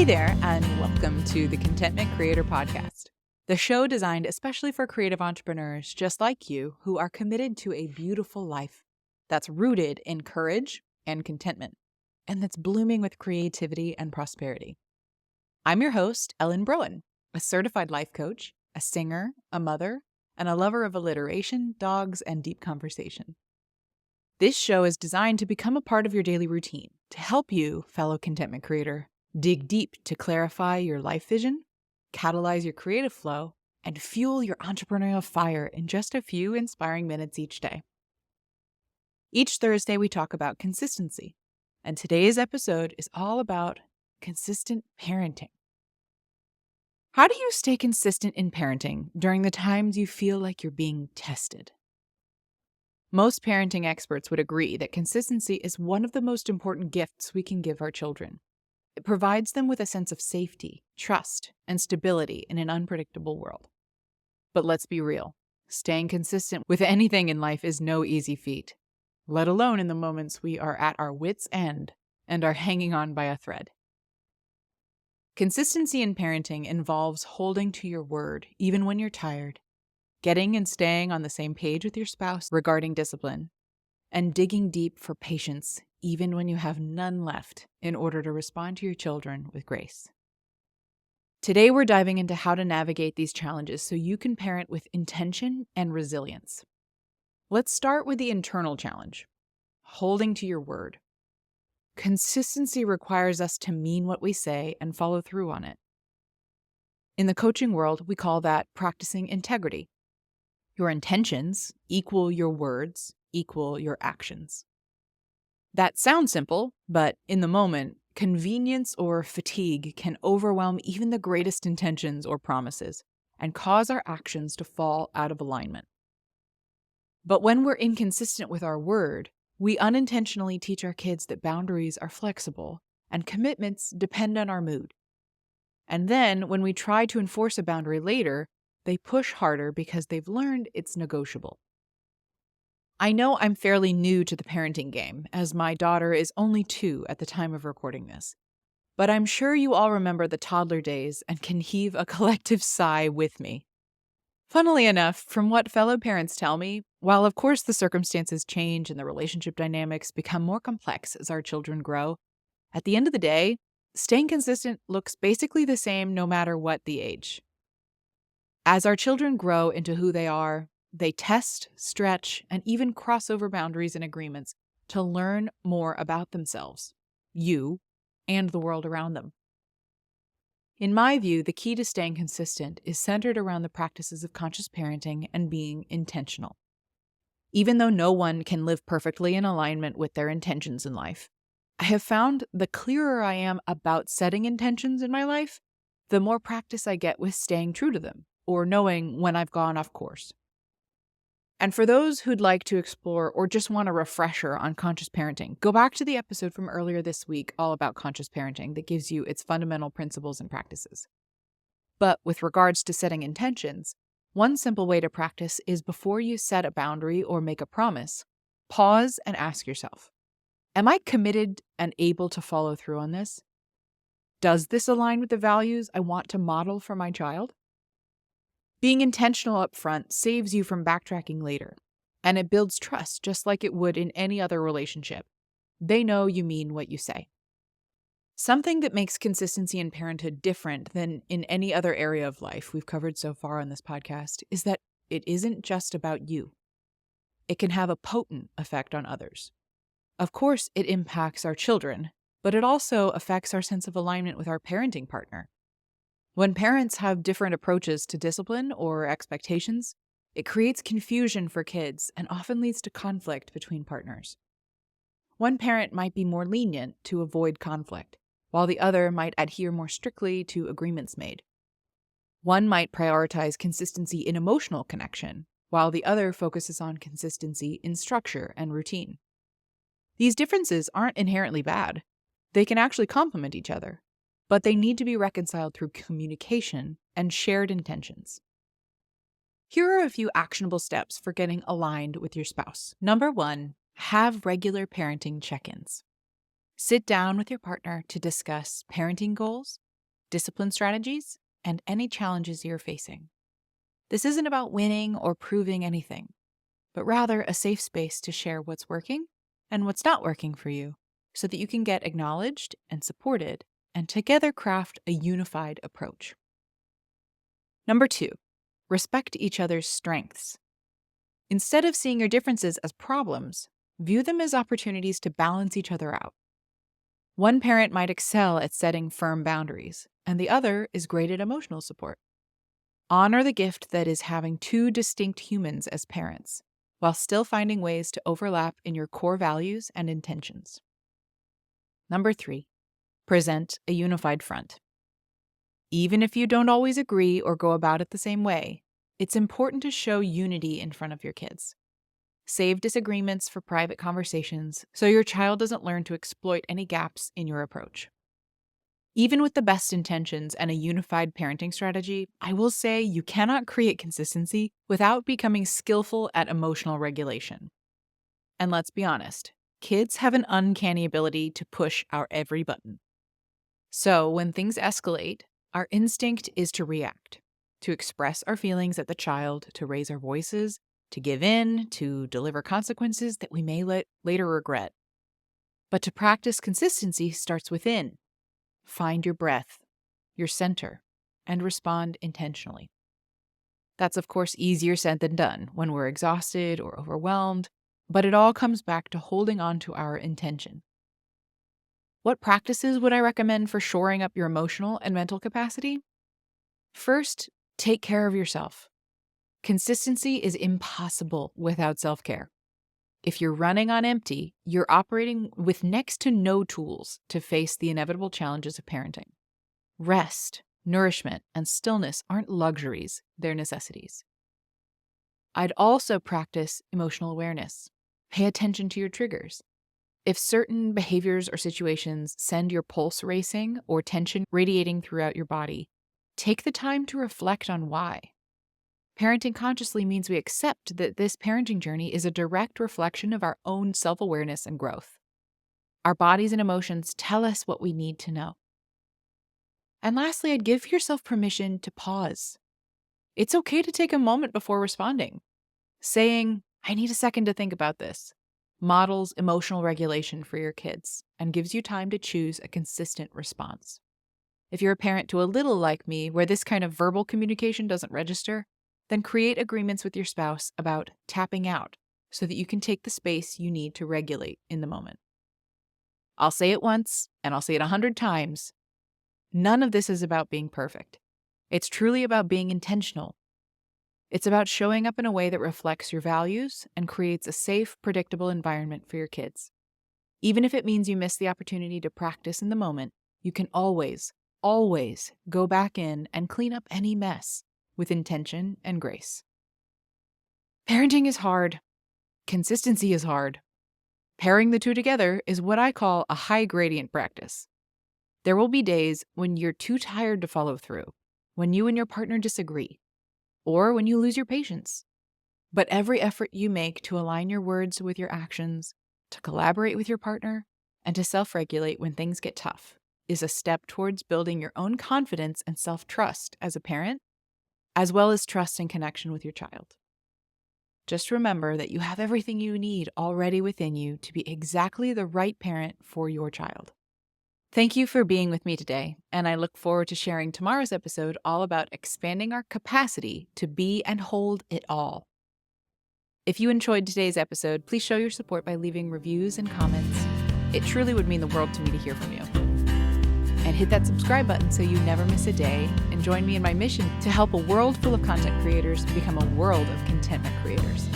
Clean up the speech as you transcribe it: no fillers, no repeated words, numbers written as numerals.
Hey there, and welcome to the Contentment Creator Podcast, the show designed especially for creative entrepreneurs just like you who are committed to a beautiful life that's rooted in courage and contentment, and that's blooming with creativity and prosperity. I'm your host, Broen, a certified life coach, a singer, a mother, and a lover of alliteration, dogs, and deep conversation. This show is designed to become a part of your daily routine to help you, fellow contentment creator, dig deep to clarify your life vision, catalyze your creative flow, and fuel your entrepreneurial fire in just a few inspiring minutes each day. Each Thursday, we talk about consistency, and today's episode is all about consistent parenting. How do you stay consistent in parenting during the times you feel like you're being tested? Most parenting experts would agree that consistency is one of the most important gifts we can give our children. It provides them with a sense of safety, trust, and stability in an unpredictable world. But let's be real, staying consistent with anything in life is no easy feat, let alone in the moments we are at our wits' end and are hanging on by a thread. Consistency in parenting involves holding to your word even when you're tired, getting and staying on the same page with your spouse regarding discipline, and digging deep for patience even when you have none left in order to respond to your children with grace. Today, we're diving into how to navigate these challenges so you can parent with intention and resilience. Let's start with the internal challenge, holding to your word. Consistency requires us to mean what we say and follow through on it. In the coaching world, we call that practicing integrity. Your intentions equal your words equal your actions. That sounds simple, but in the moment, convenience or fatigue can overwhelm even the greatest intentions or promises and cause our actions to fall out of alignment. But when we're inconsistent with our word, we unintentionally teach our kids that boundaries are flexible and commitments depend on our mood. And then, when we try to enforce a boundary later, they push harder because they've learned it's negotiable. I know I'm fairly new to the parenting game, as my daughter is only 2 at the time of recording this. But I'm sure you all remember the toddler days and can heave a collective sigh with me. Funnily enough, from what fellow parents tell me, while of course the circumstances change and the relationship dynamics become more complex as our children grow, at the end of the day, staying consistent looks basically the same no matter what the age. As our children grow into who they are, they test, stretch, and even cross over boundaries and agreements to learn more about themselves, you, and the world around them. In my view, the key to staying consistent is centered around the practices of conscious parenting and being intentional. Even though no one can live perfectly in alignment with their intentions in life, I have found the clearer I am about setting intentions in my life, the more practice I get with staying true to them, or knowing when I've gone off course. And for those who'd like to explore or just want a refresher on conscious parenting, go back to the episode from earlier this week all about conscious parenting that gives you its fundamental principles and practices. But with regards to setting intentions, one simple way to practice is before you set a boundary or make a promise, pause and ask yourself, am I committed and able to follow through on this? Does this align with the values I want to model for my child? Being intentional up front saves you from backtracking later, and it builds trust just like it would in any other relationship. They know you mean what you say. Something that makes consistency in parenthood different than in any other area of life we've covered so far on this podcast is that it isn't just about you. It can have a potent effect on others. Of course, it impacts our children, but it also affects our sense of alignment with our parenting partner. When parents have different approaches to discipline or expectations, it creates confusion for kids and often leads to conflict between partners. One parent might be more lenient to avoid conflict, while the other might adhere more strictly to agreements made. One might prioritize consistency in emotional connection, while the other focuses on consistency in structure and routine. These differences aren't inherently bad. They can actually complement each other, but they need to be reconciled through communication and shared intentions. Here are a few actionable steps for getting aligned with your spouse. Number 1, have regular parenting check-ins. Sit down with your partner to discuss parenting goals, discipline strategies, and any challenges you're facing. This isn't about winning or proving anything, but rather a safe space to share what's working and what's not working for you so that you can get acknowledged and supported and together craft a unified approach. Number 2, respect each other's strengths. Instead of seeing your differences as problems, view them as opportunities to balance each other out. One parent might excel at setting firm boundaries, and the other is great at emotional support. Honor the gift that is having two distinct humans as parents, while still finding ways to overlap in your core values and intentions. Number 3, present a unified front. Even if you don't always agree or go about it the same way, it's important to show unity in front of your kids. Save disagreements for private conversations so your child doesn't learn to exploit any gaps in your approach. Even with the best intentions and a unified parenting strategy, I will say you cannot create consistency without becoming skillful at emotional regulation. And let's be honest, kids have an uncanny ability to push our every button. So when things escalate, our instinct is to react, to express our feelings at the child, to raise our voices, to give in, to deliver consequences that we may later regret. But to practice consistency starts within. Find your breath, your center, and respond intentionally. That's, of course, easier said than done when we're exhausted or overwhelmed, but it all comes back to holding on to our intention. What practices would I recommend for shoring up your emotional and mental capacity? First, take care of yourself. Consistency is impossible without self-care. If you're running on empty, you're operating with next to no tools to face the inevitable challenges of parenting. Rest, nourishment, and stillness aren't luxuries, they're necessities. I'd also practice emotional awareness. Pay attention to your triggers. If certain behaviors or situations send your pulse racing or tension radiating throughout your body, take the time to reflect on why. Parenting consciously means we accept that this parenting journey is a direct reflection of our own self-awareness and growth. Our bodies and emotions tell us what we need to know. And lastly, I'd give yourself permission to pause. It's okay to take a moment before responding. Saying, "I need a second to think about this," models emotional regulation for your kids and gives you time to choose a consistent response. If you're a parent to a little like me, where this kind of verbal communication doesn't register, then create agreements with your spouse about tapping out so that you can take the space you need to regulate in the moment. I'll say it once, and I'll say it 100 times. None of this is about being perfect. It's truly about being intentional. It's about showing up in a way that reflects your values and creates a safe, predictable environment for your kids. Even if it means you miss the opportunity to practice in the moment, you can always go back in and clean up any mess with intention and grace. Parenting is hard. Consistency is hard. Pairing the two together is what I call a high gradient practice. There will be days when you're too tired to follow through, when you and your partner disagree, or when you lose your patience. But every effort you make to align your words with your actions, to collaborate with your partner, and to self-regulate when things get tough is a step towards building your own confidence and self-trust as a parent, as well as trust and connection with your child. Just remember that you have everything you need already within you to be exactly the right parent for your child. Thank you for being with me today, and I look forward to sharing tomorrow's episode all about expanding our capacity to be and hold it all. If you enjoyed today's episode, please show your support by leaving reviews and comments. It truly would mean the world to me to hear from you. And hit that subscribe button so you never miss a day, and join me in my mission to help a world full of content creators become a world of contentment creators.